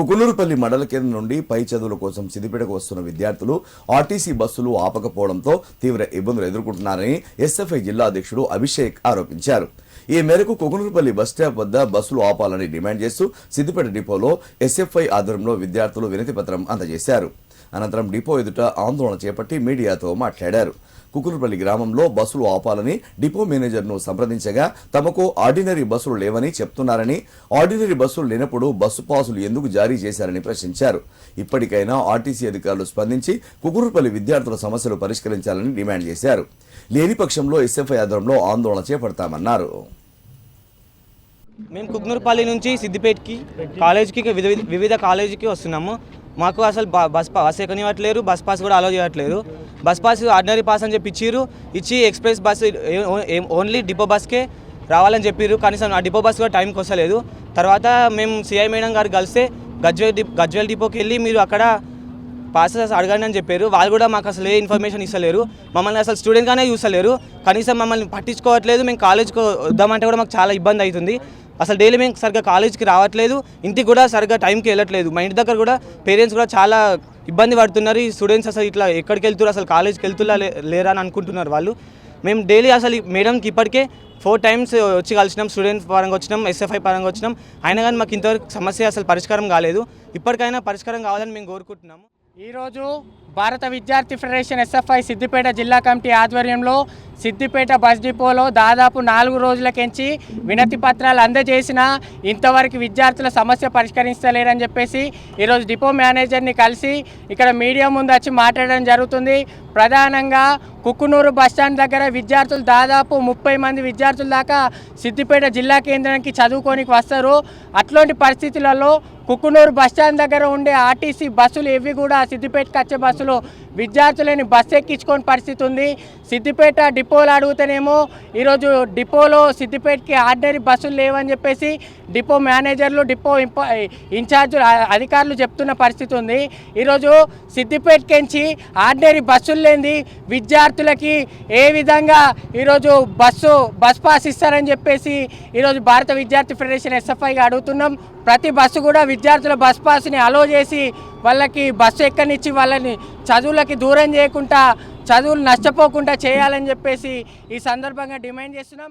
కుకునూరుపల్లి మండల కేంద్రం నుండి పై చదువుల కోసం సిద్దిపేటకు వస్తున్న విద్యార్థులు ఆర్టీసీ బస్సులు ఆపకపోవడంతో తీవ్ర ఇబ్బందులు ఎదుర్కొంటున్నారని ఎస్ఎఫ్ఐ జిల్లా అధ్యక్షుడు అభిషేక్ ఆరోపించారు. ఈ మేరకు కుకునూరుపల్లి బస్టాప్ వద్ద బస్సులు ఆపాలని డిమాండ్ చేస్తూ సిద్దిపేట డిపోలో ఎస్ఎఫ్ఐ ఆధ్వర్యంలో విద్యార్థులు వినతి పత్రం అందజేశారు. అనంతరం డిపో ఎదుట ఆందోళన చేపట్టి మీడియాతో మాట్లాడారు. కుకునూరుపల్లి గ్రామంలో బస్సులు ఆపాలని డిపో మేనేజర్ను సంప్రదించగా తమకు ఆర్డినరీ బస్సులు లేవని చెప్తున్నారని, ఆర్డినరీ బస్సులు లేనప్పుడు బస్సు పాసులు ఎందుకు జారీ చేశారని ప్రశ్నించారు. ఇప్పటికైనా ఆర్టీసీ అధికారులు స్పందించి కుకునూరుపల్లి విద్యార్థుల సమస్యలు పరిష్కరించాలని డిమాండ్ చేశారు. లేని పక్షంలో ఎస్ఎఫ్ఐ ఆధ్వర్యంలో ఆందోళన చేపడతామన్నారు. మేము కుకునూరుపల్లి నుంచి సిద్దిపేటకి కాలేజీకి వివిధ కాలేజీకి వస్తున్నాము. మాకు అసలు బస్ ఎక్కనివ్వట్లేరు, బస్ పాస్ కూడా అలౌ చేయట్లేదు. బస్ పాస్ ఆర్డినరీ పాస్ అని చెప్పి ఇచ్చి ఎక్స్ప్రెస్ బస్ ఓన్లీ డిపో బస్కే రావాలని చెప్పారు. కనీసం ఆ డిపో బస్ కూడా టైంకి వస్తలేదు. తర్వాత మేము సిఐ మేడం గారు కలిస్తే గజ్వేల్ డిపోకి వెళ్ళి మీరు అక్కడ పాసెస్ అడగండి అని చెప్పారు. వాళ్ళు కూడా మాకు అసలు ఏ ఇన్ఫర్మేషన్ ఇస్తలేరు. మమ్మల్ని అసలు స్టూడెంట్గానే చూస్తలేరు. కనీసం మమ్మల్ని పట్టించుకోవట్లేదు. మేము కాలేజ్కి వద్దామంటే కూడా మాకు చాలా ఇబ్బంది అవుతుంది. అసలు డైలీ మేము సరిగ్గా కాలేజ్కి రావట్లేదు, ఇంటికి కూడా సరిగ్గా టైంకి వెళ్ళట్లేదు. మా ఇంటి దగ్గర కూడా పేరెంట్స్ కూడా చాలా ఇబ్బంది పడుతున్నారు. ఈ స్టూడెంట్స్ అసలు ఇట్లా ఎక్కడికి వెళ్తున్నారు, అసలు కాలేజ్కి వెళ్తున్నా లేరా అని అనుకుంటున్నారు వాళ్ళు. మేము డైలీ అసలు మేడంకి ఇప్పటికే 4 times వచ్చి కలిసినాం. స్టూడెంట్ పరంగా వచ్చినాం, ఎస్ఎఫ్ఐ పరంగా వచ్చినాం. అయినా కానీ మాకు ఇంతవరకు సమస్య అసలు పరిష్కారం కాలేదు. ఇప్పటికైనా పరిష్కారం కావాలని మేము కోరుకుంటున్నాము. ఈరోజు భారత విద్యార్థి ఫెడరేషన్ ఎస్ఎఫ్ఐ సిద్దిపేట జిల్లా కమిటీ ఆధ్వర్యంలో సిద్దిపేట బస్ డిపోలో దాదాపు 4 రోజులకెంచి వినతి పత్రాలు అందజేసిన ఇంతవరకు విద్యార్థుల సమస్య పరిష్కరించలేరని చెప్పేసి ఈరోజు డిపో మేనేజర్ని కలిసి ఇక్కడ మీడియా ముందు వచ్చి మాట్లాడడం జరుగుతుంది. ప్రధానంగా కుకునూరు బస్టాండ్ దగ్గర విద్యార్థులు దాదాపు 30 మంది విద్యార్థుల దాకా సిద్దిపేట జిల్లా కేంద్రానికి చదువుకోనికి వస్తారు. అట్లాంటి పరిస్థితులలో కుకునూరు బస్టాండ్ దగ్గర ఉండే ఆర్టీసీ బస్సులు ఇవి కూడా సిద్దిపేటకి వచ్చే బస్సులు విద్యార్థులని బస్సు ఎక్కించుకోని పరిస్థితి ఉంది. సిద్దిపేట డిపోలో అడుగుతేనేమో ఈరోజు డిపోలో సిద్దిపేటకి ఆర్డినరీ బస్సులు లేవని చెప్పేసి డిపో మేనేజర్లు, డిపో ఇన్ఛార్జులు, అధికారులు చెప్తున్న పరిస్థితి ఉంది. ఈరోజు సిద్దిపేటకించి ఆర్డినరీ బస్సులు లేని విద్యార్థులకి ఏ విధంగా ఈరోజు బస్ పాస్ ఇస్తారని చెప్పేసి ఈరోజు భారత విద్యార్థి ఫెడరేషన్ ఎస్ఎఫ్ఐగా అడుగుతున్నాం. ప్రతి బస్సు కూడా విద్యార్థుల బస్ పాస్ని అలో చేసి వాళ్ళకి బస్సు ఎక్కనిచ్చి వాళ్ళని చదువులకి దూరం చేయకుండా, చదువులు నష్టపోకుండా చేయాలని చెప్పేసి ఈ సందర్భంగా డిమాండ్ చేస్తున్నాం.